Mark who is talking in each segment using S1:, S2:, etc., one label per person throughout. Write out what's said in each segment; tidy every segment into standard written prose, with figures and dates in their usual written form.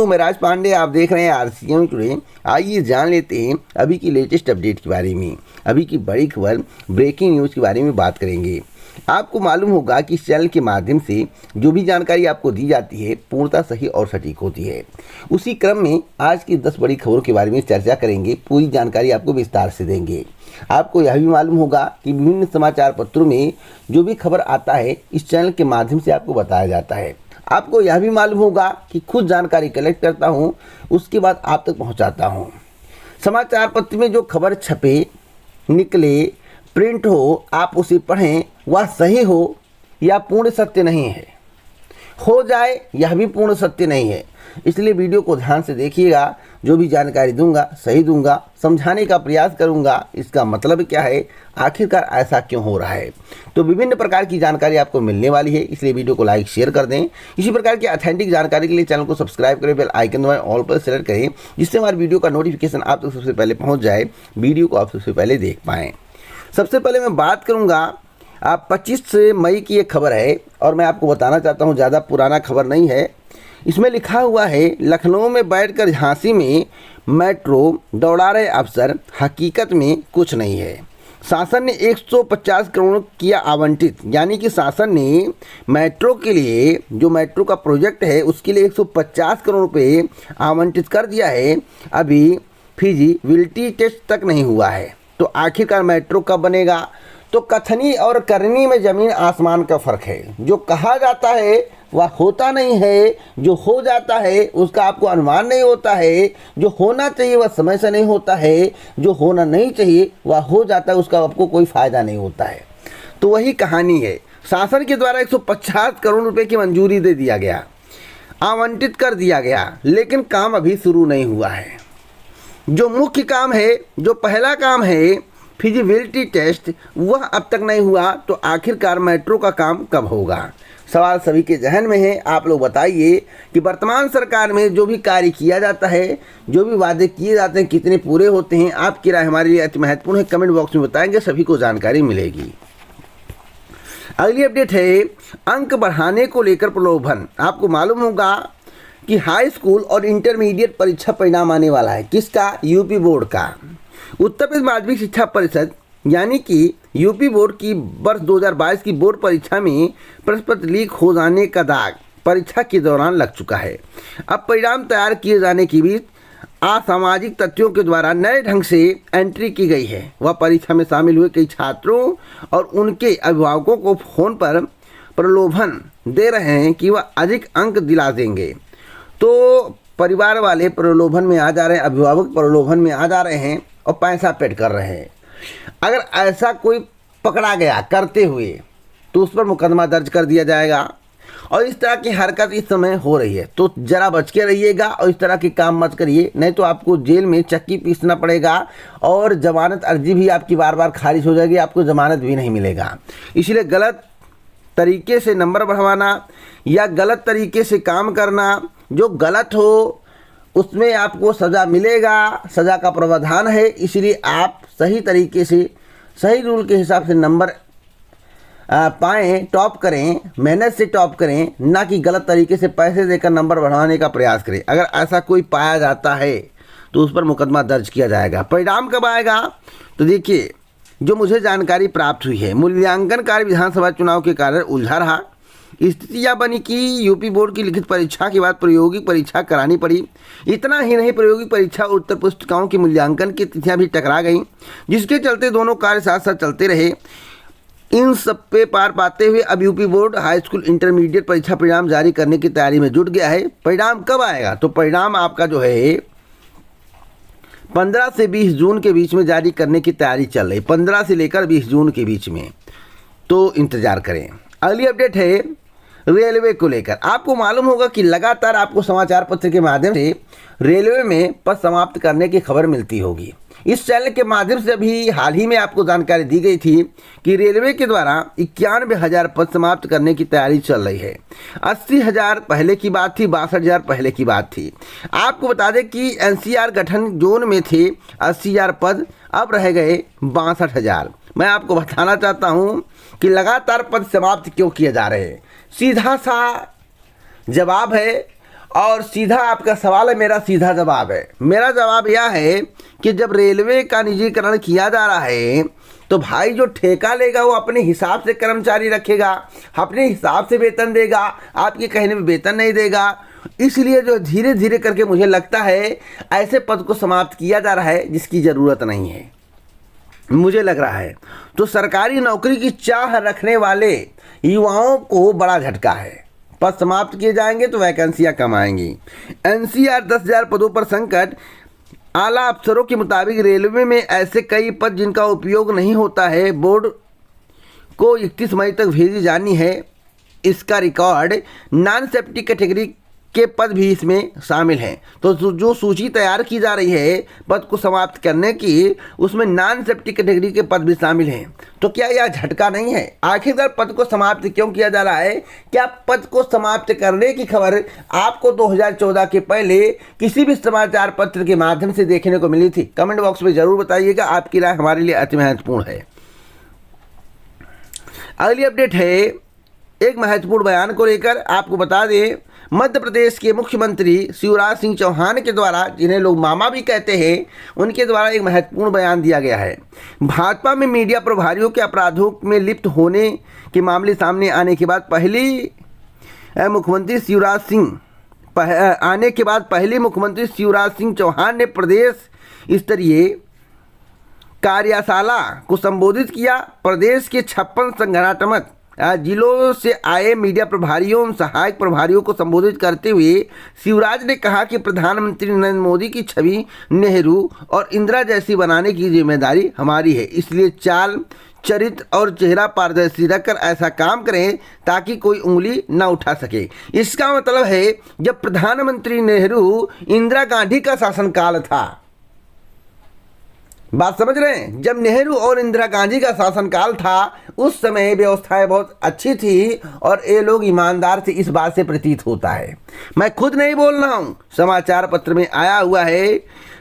S1: दोस्तों, मैं राज पांडे, आप देख रहे हैं आरसीएम टुडे। आइए जान लेते हैं अभी की लेटेस्ट अपडेट के बारे में। अभी की बड़ी खबर, ब्रेकिंग न्यूज़ के बारे में बात करेंगे। आपको मालूम होगा कि इस चैनल के माध्यम से जो भी जानकारी आपको दी जाती है पूर्णतः सही और सटीक होती है। उसी क्रम में आज की 10 बड़ी खबरों के बारे में चर्चा करेंगे। पूरी जानकारी आपको विस्तार से देंगे। आपको यह भी मालूम होगा कि विभिन्न समाचार पत्रों में जो भी खबर आता है इस चैनल के माध्यम से आपको बताया जाता है। आपको यह भी मालूम होगा कि खुद जानकारी कलेक्ट करता हूं, उसके बाद आप तक पहुंचाता हूं। समाचार पत्र में जो खबर छपे, निकले, प्रिंट हो, आप उसे पढ़ें, वह सही हो या पूर्ण सत्य नहीं है, हो जाए यह भी पूर्ण सत्य नहीं है। इसलिए वीडियो को ध्यान से देखिएगा। जो भी जानकारी दूंगा सही दूंगा, समझाने का प्रयास करूंगा। इसका मतलब क्या है, आखिरकार ऐसा क्यों हो रहा है, तो विभिन्न प्रकार की जानकारी आपको मिलने वाली है। इसलिए वीडियो को लाइक शेयर कर दें। इसी प्रकार की ऑथेंटिक जानकारी के लिए चैनल को सब्सक्राइब करें, बेल आइकन दबाएं, ऑल पर सेलेक्ट करें, जिससे हमारी वीडियो का नोटिफिकेशन आप तक सबसे पहले पहुँच जाए, वीडियो को आप सबसे पहले देख पाएँ। सबसे पहले मैं बात करूँगा, आप 25 मई की एक खबर है और मैं आपको बताना चाहता हूँ, ज़्यादा पुराना खबर नहीं है। इसमें लिखा हुआ है, लखनऊ में बैठकर झांसी में मेट्रो दौड़ा रहे अफसर, हकीकत में कुछ नहीं है। शासन ने 150 करोड़ किया आवंटित, यानी कि शासन ने मेट्रो के लिए, जो मेट्रो का प्रोजेक्ट है उसके लिए 150 करोड़ रुपये आवंटित कर दिया है। अभी फिजिबिलिटी टेस्ट तक नहीं हुआ है। तो आखिरकार मेट्रो कब बनेगा? तो कथनी और करनी में ज़मीन आसमान का फ़र्क है। जो कहा जाता है वह होता नहीं है, जो हो जाता है उसका आपको अनुमान नहीं होता है, जो होना चाहिए वह समय से नहीं होता है, जो होना नहीं चाहिए वह हो जाता है, उसका आपको कोई फ़ायदा नहीं होता है। तो वही कहानी है। शासन के द्वारा 150 करोड़ रुपए की मंजूरी दे दिया गया, आवंटित कर दिया गया, लेकिन काम अभी शुरू नहीं हुआ है। जो मुख्य काम है, जो पहला काम है फिजिबिलिटी टेस्ट, वह अब तक नहीं हुआ। तो आखिरकार मेट्रो का काम कब होगा? सवाल सभी के जहन में है। आप लोग बताइए कि वर्तमान सरकार में जो भी कार्य किया जाता है, जो भी वादे किए जाते हैं, कितने पूरे होते हैं? आपकी राय हमारे लिए अति महत्वपूर्ण है। कमेंट बॉक्स में बताएंगे, सभी को जानकारी मिलेगी। अगली अपडेट है, अंक बढ़ाने को लेकर प्रलोभन। आपको मालूम होगा कि हाई स्कूल और इंटरमीडिएट परीक्षा परिणाम आने वाला है। किसका? यूपी बोर्ड का। उत्तर प्रदेश माध्यमिक शिक्षा परिषद यानी कि यूपी बोर्ड की वर्ष 2022 की बोर्ड परीक्षा में प्रश्न पत्र लीक हो जाने का दाग परीक्षा के दौरान लग चुका है। अब परिणाम तैयार किए जाने के बीच असामाजिक तत्वों के द्वारा नए ढंग से एंट्री की गई है। वह परीक्षा में शामिल हुए कई छात्रों और उनके अभिभावकों को फ़ोन पर प्रलोभन दे रहे हैं कि वह अधिक अंक दिला देंगे। तो परिवार वाले प्रलोभन में आ जा रहे हैं, अभिभावक प्रलोभन में आ जा रहे हैं और पैसा पेड कर रहे हैं। अगर ऐसा कोई पकड़ा गया करते हुए तो उस पर मुकदमा दर्ज कर दिया जाएगा। और इस तरह की हरकत इस समय हो रही है, तो ज़रा बच के रहिएगा और इस तरह के काम मत करिए, नहीं तो आपको जेल में चक्की पीसना पड़ेगा और जमानत अर्जी भी आपकी बार बार खारिज हो जाएगी, आपको जमानत भी नहीं मिलेगा। इसलिए गलत तरीके से नंबर बढ़वाना या गलत तरीके से काम करना, जो गलत हो उसमें आपको सज़ा मिलेगा, सज़ा का प्रावधान है। इसलिए आप सही तरीके से, सही रूल के हिसाब से नंबर पाएँ, टॉप करें, मेहनत से टॉप करें, ना कि गलत तरीके से पैसे देकर नंबर बढ़ाने का प्रयास करें। अगर ऐसा कोई पाया जाता है तो उस पर मुकदमा दर्ज किया जाएगा। परिणाम कब आएगा? तो देखिए, जो मुझे जानकारी प्राप्त हुई है, मूल्यांकन कार्य विधानसभा चुनाव के कारण उलझा रहा। स्थिति यह बनी कि यूपी बोर्ड की लिखित परीक्षा के बाद प्रायोगिक परीक्षा करानी पड़ी। इतना ही नहीं, प्रायोगिक परीक्षा और उत्तर पुस्तिकाओं के मूल्यांकन की तिथियां भी टकरा गईं, जिसके चलते दोनों कार्य साथ साथ चलते रहे। इन सब पे पार पाते हुए अब UP board high school intermediate परीक्षा परिणाम जारी करने की तैयारी में जुट गया है। परिणाम कब आएगा? तो परिणाम आपका जो है 15 से 20 जून के बीच में जारी करने की तैयारी चल रही, 15 से लेकर 20 जून के बीच में, तो इंतज़ार करें। अगली अपडेट है रेलवे को लेकर। आपको मालूम होगा कि लगातार आपको समाचार पत्र के माध्यम से रेलवे में पद समाप्त करने की खबर मिलती होगी। इस चैनल के माध्यम से अभी हाल ही में आपको जानकारी दी गई थी कि रेलवे के द्वारा 91,000 पद समाप्त करने की तैयारी चल रही है। 80,000 पहले की बात थी, 62,000 पहले की बात थी। आपको बता दें कि एनसीआर गठन जोन में थे 80,000 पद, अब रह गए 62,000। मैं आपको बताना चाहता हूं कि लगातार पद समाप्त क्यों किए जा रहे हैं। सीधा सा जवाब है और सीधा आपका सवाल है, मेरा सीधा जवाब है। मेरा जवाब यह है कि जब रेलवे का निजीकरण किया जा रहा है तो भाई जो ठेका लेगा वो अपने हिसाब से कर्मचारी रखेगा, अपने हिसाब से वेतन देगा, आपके कहने में वेतन नहीं देगा। इसलिए जो धीरे धीरे करके मुझे लगता है ऐसे पद को समाप्त किया जा रहा है जिसकी ज़रूरत नहीं है, मुझे लग रहा है। तो सरकारी नौकरी की चाह रखने वाले युवाओं को बड़ा झटका है। पद समाप्त किए जाएंगे तो वैकेंसियां कम आएंगी। एनसीआर 10,000 पदों पर संकट। आला अफसरों के मुताबिक रेलवे में ऐसे कई पद जिनका उपयोग नहीं होता है, बोर्ड को 31 मई तक भेजी जानी है इसका रिकॉर्ड। नॉन सेफ्टी कैटेगरी के पद भी इसमें शामिल हैं। तो जो सूची तैयार की जा रही है पद को समाप्त करने की, उसमें नॉन सेफ्टी कैटेगरी के पद भी शामिल हैं। तो क्या यह झटका नहीं है? आखिरकार पद को समाप्त क्यों किया जा रहा है? क्या पद को समाप्त करने की खबर आपको 2014 के पहले किसी भी समाचार पत्र के माध्यम से देखने को मिली थी? कमेंट बॉक्स में जरूर बताइएगा, आपकी राय हमारे लिए अति महत्वपूर्ण है। अगली अपडेट है एक महत्वपूर्ण बयान को लेकर। आपको बता दें, मध्य प्रदेश के मुख्यमंत्री शिवराज सिंह चौहान के द्वारा, जिन्हें लोग मामा भी कहते हैं, उनके द्वारा एक महत्वपूर्ण बयान दिया गया है। भाजपा में मीडिया प्रभारियों के अपराधों में लिप्त होने के मामले सामने आने के बाद पहले मुख्यमंत्री शिवराज सिंह चौहान ने प्रदेश स्तरीय कार्यशाला को संबोधित किया। प्रदेश के 56 संगठनात्मक जिलों से आए मीडिया प्रभारियों एवं सहायक प्रभारियों को संबोधित करते हुए शिवराज ने कहा कि प्रधानमंत्री नरेंद्र मोदी की छवि नेहरू और इंदिरा जैसी बनाने की जिम्मेदारी हमारी है। इसलिए चाल, चरित्र और चेहरा पारदर्शी रखकर ऐसा काम करें ताकि कोई उंगली न उठा सके। इसका मतलब है, जब प्रधानमंत्री नेहरू इंदिरा गांधी का शासनकाल था, बात समझ रहे हैं, जब नेहरू और इंदिरा गांधी का शासनकाल था, उस समय व्यवस्थाएं बहुत अच्छी थी और ये लोग ईमानदार थे, इस बात से प्रतीत होता है। मैं खुद नहीं बोल रहा हूँ, समाचार पत्र में आया हुआ है।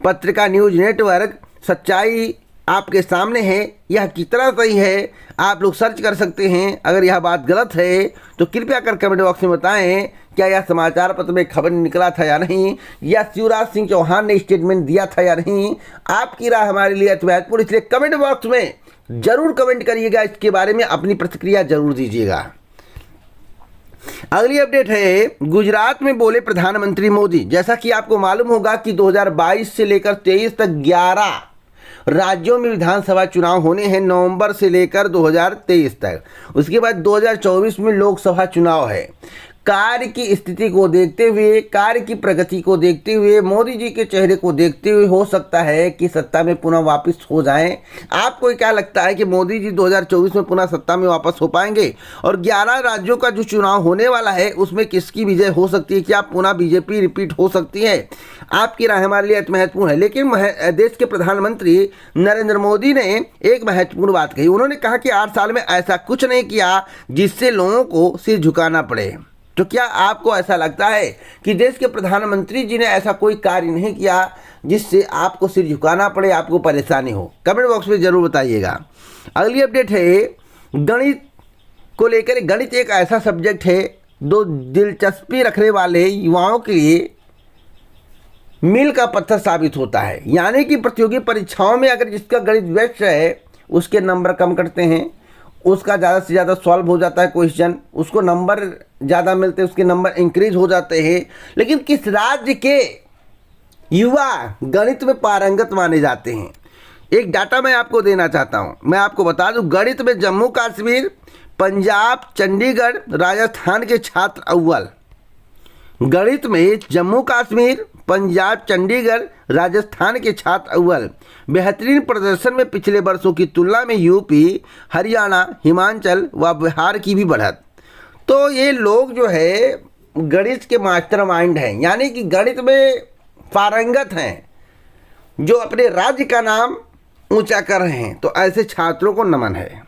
S1: पत्रिका न्यूज नेटवर्क, सच्चाई आपके सामने है। यह कितना सही है आप लोग सर्च कर सकते हैं। अगर यह बात गलत है तो कृपया कर कमेंट बॉक्स में बताएं, क्या यह समाचार पत्र में खबर निकला था या नहीं, या शिवराज सिंह चौहान ने स्टेटमेंट दिया था या नहीं। आपकी राय हमारे लिए अति महत्वपूर्ण, इसलिए कमेंट बॉक्स में जरूर कमेंट करिएगा, इसके बारे में अपनी प्रतिक्रिया जरूर दीजिएगा। अगली अपडेट है, गुजरात में बोले प्रधानमंत्री मोदी। जैसा कि आपको मालूम होगा कि 2022 से लेकर 23 तक 11 राज्यों में विधानसभा चुनाव होने हैं, नवंबर से लेकर 2023 तक। उसके बाद 2024 में लोकसभा चुनाव है। कार्य की स्थिति को देखते हुए, कार्य की प्रगति को देखते हुए, मोदी जी के चेहरे को देखते हुए हो सकता है कि सत्ता में पुनः वापस हो जाएं। आपको क्या लगता है कि मोदी जी 2024 में पुनः सत्ता में वापस हो पाएंगे? और 11 राज्यों का जो चुनाव होने वाला है उसमें किसकी विजय हो सकती है? क्या पुनः बीजेपी रिपीट हो सकती है? आपकी राय हमारे लिए अति महत्वपूर्ण है। लेकिन देश के प्रधानमंत्री नरेंद्र मोदी ने एक महत्वपूर्ण बात कही। उन्होंने कहा कि 8 साल में ऐसा कुछ नहीं किया जिससे लोगों को सिर झुकाना पड़े। तो क्या आपको ऐसा लगता है कि देश के प्रधानमंत्री जी ने ऐसा कोई कार्य नहीं किया जिससे आपको सिर झुकाना पड़े, आपको परेशानी हो? कमेंट बॉक्स में जरूर बताइएगा। अगली अपडेट है गणित को लेकर। गणित एक ऐसा सब्जेक्ट है जो दिलचस्पी रखने वाले युवाओं के लिए मील का पत्थर साबित होता है। यानी कि प्रतियोगी परीक्षाओं में अगर जिसका गणित बेस्ट है उसके नंबर कम करते हैं, उसका ज़्यादा से ज़्यादा सॉल्व हो जाता है क्वेश्चन, उसको नंबर ज़्यादा मिलते हैं, उसके नंबर इंक्रीज हो जाते हैं। लेकिन किस राज्य के युवा गणित में पारंगत माने जाते हैं? एक डाटा मैं आपको देना चाहता हूं। मैं आपको बता दूं, गणित में जम्मू कश्मीर, पंजाब, चंडीगढ़, राजस्थान के छात्र अव्वल। गणित में जम्मू कश्मीर, पंजाब, चंडीगढ़, राजस्थान के छात्र अव्वल। बेहतरीन प्रदर्शन में पिछले वर्षों की तुलना में यूपी, हरियाणा, हिमाचल व बिहार की भी बढ़त। तो ये लोग जो है गणित के मास्टरमाइंड हैं, यानी कि गणित में पारंगत हैं, जो अपने राज्य का नाम ऊंचा कर रहे हैं। तो ऐसे छात्रों को नमन है,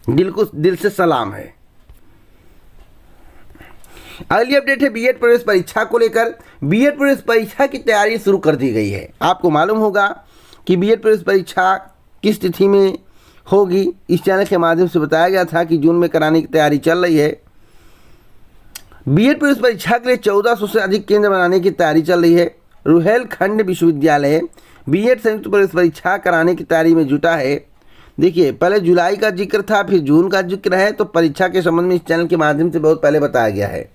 S1: दिल से सलाम है। अगली अपडेट है बीएड प्रवेश परीक्षा को लेकर। बीएड प्रवेश परीक्षा की तैयारी शुरू कर दी गई है। आपको मालूम होगा कि बीएड प्रवेश परीक्षा किस तिथि में होगी। इस चैनल के माध्यम से बताया गया था कि जून में कराने की तैयारी चल रही है। बीएड प्रवेश परीक्षा के लिए 1400 से अधिक केंद्र बनाने की तैयारी चल रही है। रुहेलखंड विश्वविद्यालय बीएड संयुक्त प्रवेश परीक्षा कराने की तैयारी में जुटा है। देखिए, पहले जुलाई का जिक्र था, फिर जून का जिक्र है, तो परीक्षा के संबंध में इस चैनल के माध्यम से बहुत पहले बताया गया है।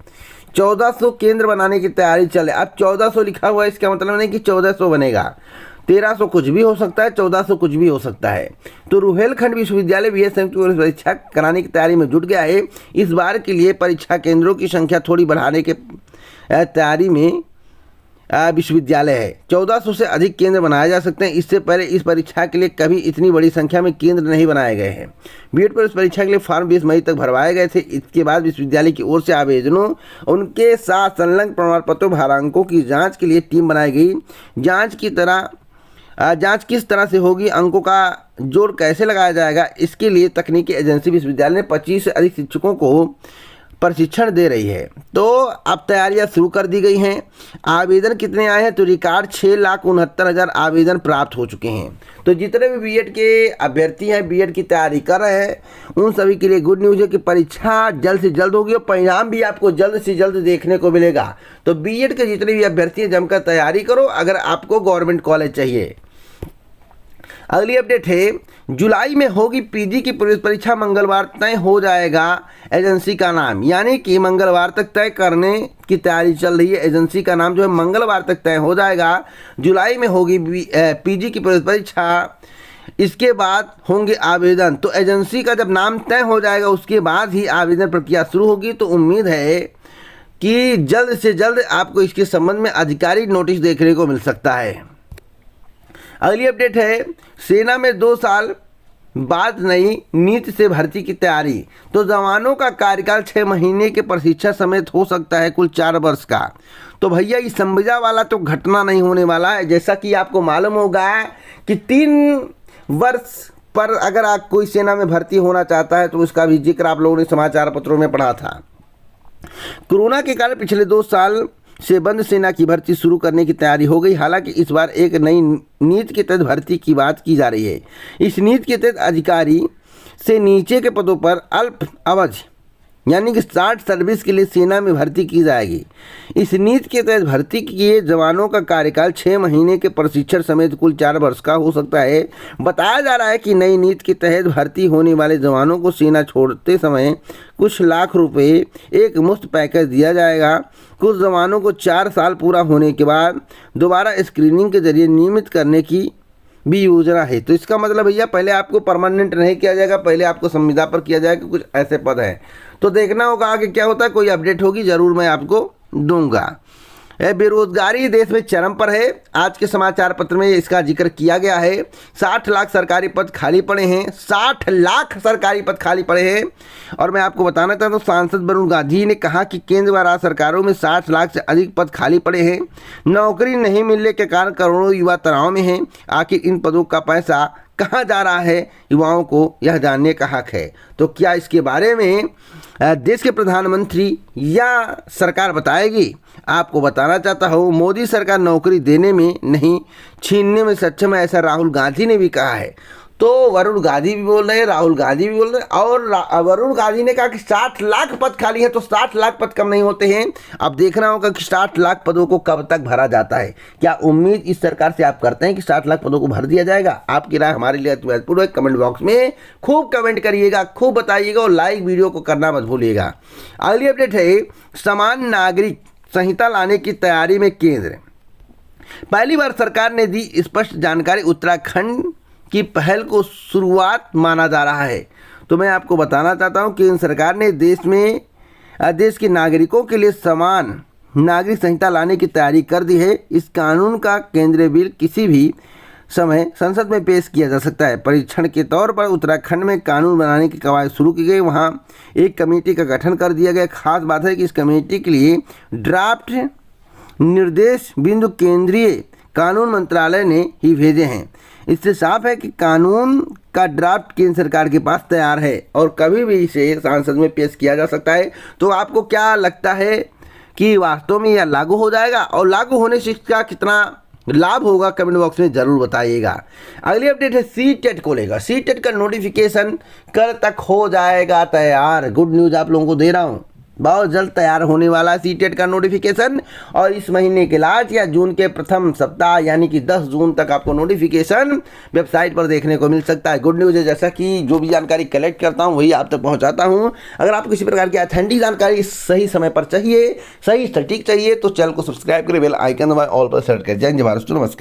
S1: 1400 केंद्र बनाने की तैयारी चले। अब 1400 लिखा हुआ है, इसका मतलब नहीं कि 1400 बनेगा। 1300 कुछ भी हो सकता है, 1400 कुछ भी हो सकता है। तो रुहेलखंड विश्वविद्यालय बीएड संयुक्त प्रवेश परीक्षा कराने की तैयारी में जुट गया है। इस बार के लिए परीक्षा केंद्रों की संख्या थोड़ी बढ़ाने के तैयारी में विश्वविद्यालय है। 1400 से अधिक केंद्र बनाए जा सकते हैं। इससे पहले इस परीक्षा के लिए कभी इतनी बड़ी संख्या में केंद्र नहीं बनाए गए हैं। बीएड प्रवेश परीक्षा के लिए फॉर्म 20 मई तक भरवाए गए थे। इसके बाद विश्वविद्यालय की ओर से आवेदनों, उनके साथ संलग्न प्रमाण पत्रों, भारांकों की जांच के लिए टीम बनाई गई। जांच किस तरह से होगी, अंकों का जोड़ कैसे लगाया जाएगा, इसके लिए तकनीकी एजेंसी विश्वविद्यालय ने 25 से अधिक शिक्षकों को प्रशिक्षण दे रही है। तो अब तैयारियां शुरू कर दी गई हैं। आवेदन कितने आए हैं, तो रिकॉर्ड 6,69,000 आवेदन प्राप्त हो चुके हैं। तो जितने भी बीएड के अभ्यर्थी हैं, बीएड की तैयारी कर रहे हैं, उन सभी के लिए गुड न्यूज़ है कि परीक्षा जल्द से जल्द होगी और परिणाम भी आपको जल्द से जल्द देखने को मिलेगा। तो बीएड के जितने भी अभ्यर्थी हैं, जमकर तैयारी करो अगर आपको गवर्नमेंट कॉलेज चाहिए। अगली अपडेट है, जुलाई में होगी पीजी की प्रवेश परीक्षा, मंगलवार तय हो जाएगा एजेंसी का नाम। यानी कि मंगलवार तक तय करने की तैयारी चल रही है। एजेंसी का नाम जो है मंगलवार तक तय हो जाएगा। जुलाई में होगी पीजी की प्रवेश परीक्षा, इसके बाद होंगे आवेदन। तो एजेंसी का जब नाम तय हो जाएगा उसके बाद ही आवेदन प्रक्रिया शुरू होगी। तो उम्मीद है कि जल्द से जल्द आपको इसके संबंध में आधिकारिक नोटिस देखने को मिल सकता है। अगली अपडेट है, सेना में 2 साल बाद नई नीति से भर्ती की तैयारी। तो जवानों का कार्यकाल 6 महीने के प्रशिक्षण समेत हो सकता है कुल 4 वर्ष का। तो भैया ये संविदा वाला तो घटना नहीं होने वाला है। जैसा कि आपको मालूम होगा कि 3 वर्ष पर अगर आप कोई सेना में भर्ती होना चाहता है तो उसका भी जिक्र आप लोगों ने समाचार पत्रों में पढ़ा था। कोरोना के कारण पिछले 2 साल से बंद सेना की भर्ती शुरू करने की तैयारी हो गई। हालांकि इस बार एक नई नीति के तहत भर्ती की बात की जा रही है। इस नीति के तहत अधिकारी से नीचे के पदों पर अल्प अवधि यानी कि शॉर्ट सर्विस के लिए सेना में भर्ती की जाएगी। इस नीति के तहत भर्ती किए जवानों का कार्यकाल 6 महीने के प्रशिक्षण समेत कुल 4 वर्ष का हो सकता है। बताया जा रहा है कि नई नीति के तहत भर्ती होने वाले जवानों को सेना छोड़ते समय कुछ लाख रुपए एक मुफ्त पैकेज दिया जाएगा। कुछ जवानों को 4 साल पूरा होने के बाद दोबारा स्क्रीनिंग के जरिए नियमित करने की भी योजना है। तो इसका मतलब भैया पहले आपको परमानेंट नहीं किया जाएगा, पहले आपको संविदा पर किया जाएगा। कुछ ऐसे पद हैं, तो देखना होगा आगे क्या होता है। कोई अपडेट होगी ज़रूर मैं आपको दूंगा। बेरोजगारी देश में चरम पर है। आज के समाचार पत्र में इसका जिक्र किया गया है। 60 लाख सरकारी पद खाली पड़े हैं। 60 लाख सरकारी पद खाली पड़े हैं। और मैं आपको बताना चाहता हूँ, सांसद वरुण गांधी ने कहा कि केंद्र व राज्य सरकारों में 60 लाख से अधिक पद खाली पड़े हैं। नौकरी नहीं मिलने के कारण करोड़ों युवा तनाव में हैं। आखिर इन पदों का पैसा कहाँ जा रहा है, युवाओं को यह जानने का हक है। तो क्या इसके बारे में देश के प्रधानमंत्री या सरकार बताएगी? आपको बताना चाहता हूँ, मोदी सरकार नौकरी देने में नहीं छीनने में सक्षम है, ऐसा राहुल गांधी ने भी कहा है। तो वरुण गांधी भी बोल रहे हैं, राहुल गांधी भी बोल रहे हैं। और वरुण गांधी ने कहा कि 60 लाख पद खाली है, तो 60 लाख पद कम नहीं होते हैं। अब देखना होगा कि 60 लाख पदों को कब तक भरा जाता है। क्या उम्मीद इस सरकार से आप करते हैं कि 60 लाख पदों को भर दिया जाएगा? आपकी राय हमारे लिए अति महत्वपूर्ण है। कमेंट बॉक्स में खूब कमेंट करिएगा, खूब बताइएगा और लाइक वीडियो को करना मत भूलिएगा। अगली अपडेट है, समान नागरिक संहिता लाने की तैयारी में केंद्र। पहली बार सरकार ने दी स्पष्ट जानकारी। उत्तराखंड की पहल को शुरुआत माना जा रहा है। तो मैं आपको बताना चाहता हूं, केंद्र सरकार ने देश के नागरिकों के लिए समान नागरिक संहिता लाने की तैयारी कर दी है। इस कानून का केंद्रीय बिल किसी भी समय संसद में पेश किया जा सकता है। परीक्षण के तौर पर उत्तराखंड में कानून बनाने की कवायद शुरू की गई। वहां एक कमेटी का गठन कर दिया गया। खास बात है कि इस कमेटी के लिए ड्राफ्ट निर्देश बिंदु केंद्रीय कानून मंत्रालय ने ही भेजे हैं। इससे साफ है कि कानून का ड्राफ्ट केंद्र सरकार के पास तैयार है और कभी भी इसे संसद में पेश किया जा सकता है। तो आपको क्या लगता है कि वास्तव में यह लागू हो जाएगा, और लागू होने से इसका कितना लाभ होगा, कमेंट बॉक्स में जरूर बताइएगा। अगली अपडेट है सीटेट को लेकर। सीटेट का नोटिफिकेशन कल तक हो जाएगा तैयार। गुड न्यूज़ आप लोगों को दे रहा हूँ। बहुत जल्द तैयार होने वाला सीटेट का नोटिफिकेशन, और इस महीने के लास्ट या जून के प्रथम सप्ताह यानी कि 10 जून तक आपको नोटिफिकेशन वेबसाइट पर देखने को मिल सकता है। गुड न्यूज़ है, जैसा कि जो भी जानकारी कलेक्ट करता हूँ वही आप तक पहुँचाता हूँ। अगर आपको किसी प्रकार की अथेंटिक जानकारी सही समय पर चाहिए, सही सटीक चाहिए, तो चैनल को सब्सक्राइब करें, बेल आइकन दबाएं, ऑल पर सेलेक्ट करें। जय हिंद, जय भारत, नमस्कार।